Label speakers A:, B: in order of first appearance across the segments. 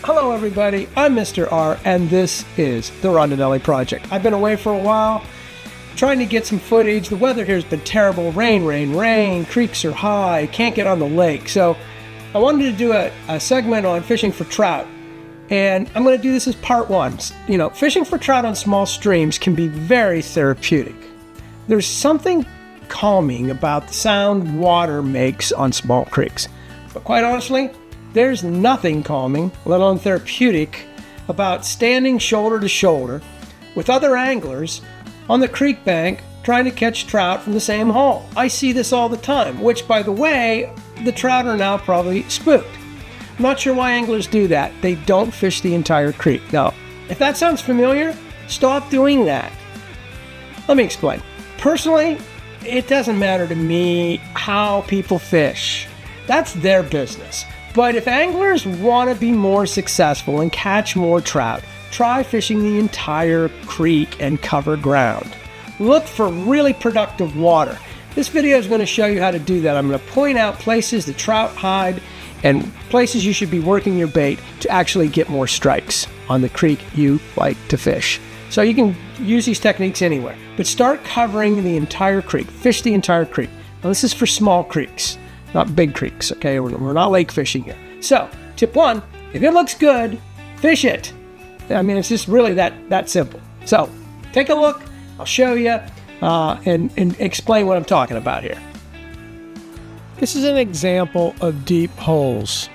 A: Hello everybody, I'm Mr. R, and this is the Rondinelli Project. I've been away for a while, trying to get some footage. The weather here has been terrible. Rain. Creeks are high, can't get on the lake. So I wanted to do a segment on fishing for trout. And I'm going to do this as part one. You know, fishing for trout on small streams can be very therapeutic. There's something calming about the sound water makes on small creeks. But quite honestly, there's nothing calming, let alone therapeutic, about standing shoulder to shoulder with other anglers on the creek bank trying to catch trout from the same hole. I see this all the time, which, by the way, the trout are now probably spooked. I'm not sure why anglers do that. They don't fish the entire creek. Now, if that sounds familiar, stop doing that. Let me explain. Personally, it doesn't matter to me how people fish. That's their business. But if anglers want to be more successful and catch more trout, try fishing the entire creek and cover ground. Look for really productive water. This video is going to show you how to do that. I'm going to point out places the trout hide and places you should be working your bait to actually get more strikes on the creek you like to fish. So you can use these techniques anywhere, but start covering the entire creek. Fish the entire creek. Now this is for small creeks, not big creeks, okay? We're not lake fishing here. So, tip one, if it looks good, fish it. I mean, it's just really that simple. So, take a look, I'll show you, and explain what I'm talking about here. This is an example of deep holes.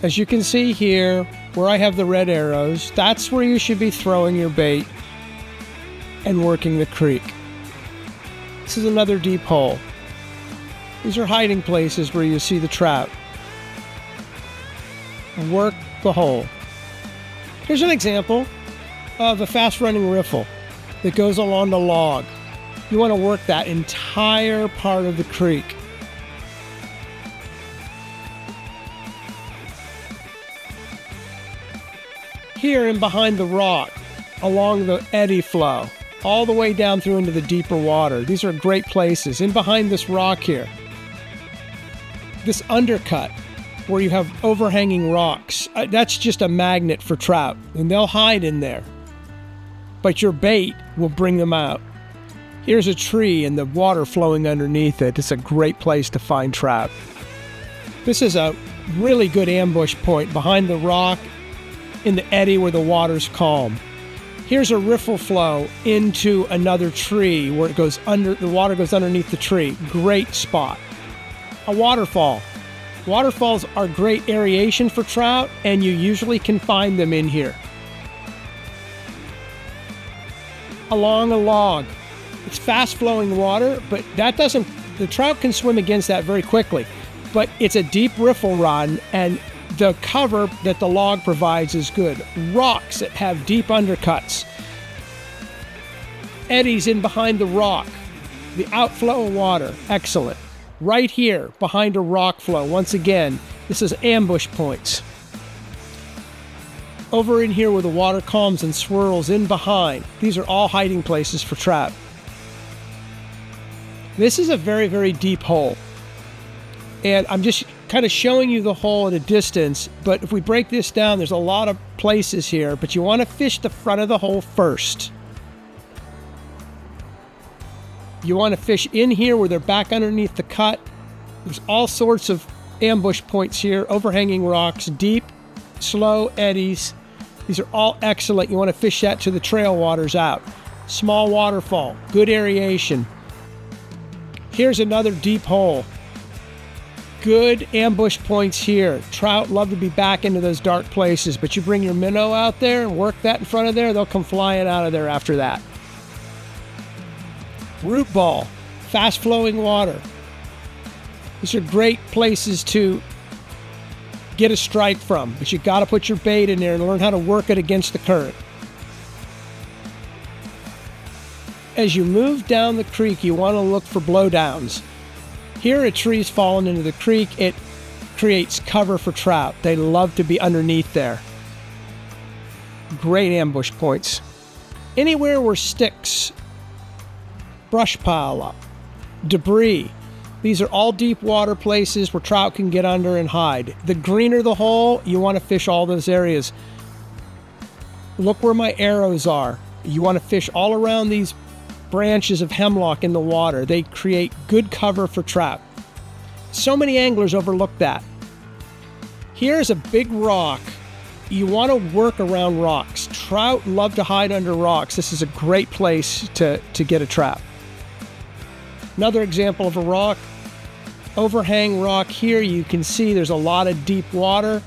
A: As you can see here, where I have the red arrows, that's where you should be throwing your bait and working the creek. This is another deep hole. These are hiding places where you see the trout. Work the hole. Here's an example of a fast-running riffle that goes along the log. You want to work that entire part of the creek. Here and behind the rock, along the eddy flow, all the way down through into the deeper water. These are great places. In behind this rock here, this undercut where you have overhanging rocks, that's just a magnet for trout, and they'll hide in there. But your bait will bring them out. Here's a tree and the water flowing underneath it. It's a great place to find trout. This is a really good ambush point behind the rock in the eddy where the water's calm. Here's a riffle flow into another tree where it goes under, the water goes underneath the tree. Great spot. A waterfall. Waterfalls are great aeration for trout, and you usually can find them in here. Along a log. It's fast-flowing water, but the trout can swim against that very quickly. But it's a deep riffle run, and the cover that the log provides is good. Rocks that have deep undercuts. Eddies in behind the rock. The outflow of water, excellent. Right here, behind a rock flow, once again, this is ambush points. Over in here where the water calms and swirls in behind, these are all hiding places for trout. This is a very, very deep hole. And I'm just kind of showing you the hole at a distance, but if we break this down, there's a lot of places here, but you want to fish the front of the hole first. You want to fish in here where they're back underneath the cut. There's all sorts of ambush points here, overhanging rocks, deep, slow eddies. These are all excellent. You want to fish that to the trail waters out. Small waterfall, good aeration. Here's another deep hole. Good ambush points here. Trout love to be back into those dark places, but you bring your minnow out there and work that in front of there, they'll come flying out of there after that. Root ball, fast flowing water. These are great places to get a strike from, but you got to put your bait in there and learn how to work it against the current. As you move down the creek, you want to look for blowdowns. Here a tree's fallen into the creek. It creates cover for trout. They love to be underneath there. Great ambush points. Anywhere where sticks, brush pile up, debris, These are all deep water places where trout can get under and hide. The greener the hole, you want to fish all those areas. Look where my arrows are. You want to fish all around these branches of hemlock in the water. They create good cover for trout. So many anglers overlook that. Here's a big rock. You want to work around rocks. Trout love to hide under rocks. This is a great place to get a trap. Another example of a rock, overhang rock here. You can see there's a lot of deep water.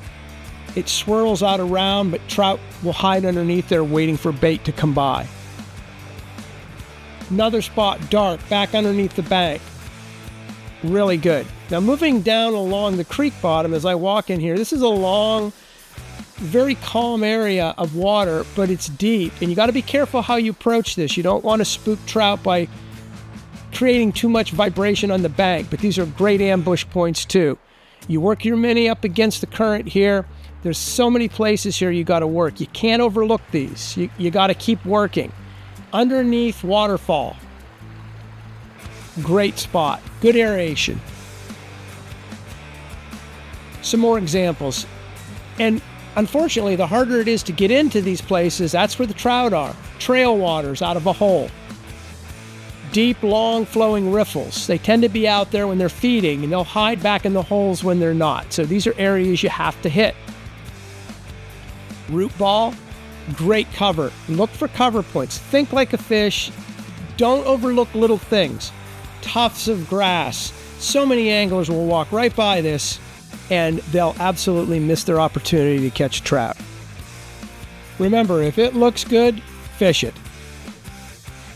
A: It swirls out around, but trout will hide underneath there waiting for bait to come by. Another spot, dark, back underneath the bank. Really good. Now moving down along the creek bottom as I walk in here, this is a long, very calm area of water, but it's deep, and you got to be careful how you approach this. You don't want to spook trout by creating too much vibration on the bank, but these are great ambush points too. You work your mini up against the current here. There's so many places here you got to work. You can't overlook these. You got to keep working. Underneath waterfall. Great spot. Good aeration. Some more examples. And unfortunately, the harder it is to get into these places, that's where the trout are. Trail waters out of a hole. Deep, long flowing riffles. They tend to be out there when they're feeding, and they'll hide back in the holes when they're not. So these are areas you have to hit. Root ball, great cover. Look for cover points. Think like a fish. Don't overlook little things. Tufts of grass. So many anglers will walk right by this, and they'll absolutely miss their opportunity to catch trout. Remember, if it looks good, fish it.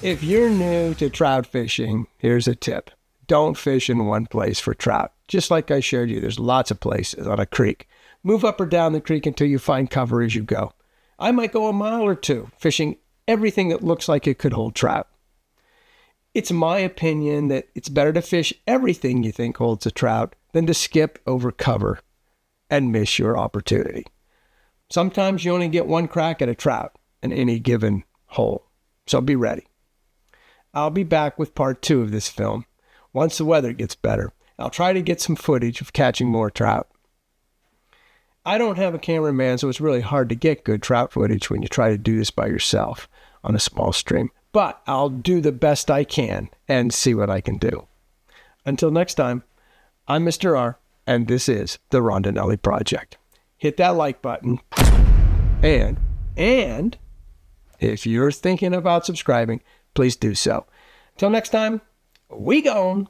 A: If you're new to trout fishing, here's a tip. Don't fish in one place for trout. Just like I showed you, there's lots of places on a creek. Move up or down the creek until you find cover as you go. I might go a mile or two, fishing everything that looks like it could hold trout. It's my opinion that it's better to fish everything you think holds a trout than to skip over cover and miss your opportunity. Sometimes you only get one crack at a trout in any given hole, so be ready. I'll be back with part 2 of this film once the weather gets better. I'll try to get some footage of catching more trout. I don't have a cameraman, so it's really hard to get good trout footage when you try to do this by yourself on a small stream. But I'll do the best I can and see what I can do. Until next time, I'm Mr. R, and this is the Rondinelli Project. Hit that like button. And if you're thinking about subscribing, please do so. Till next time, we gone.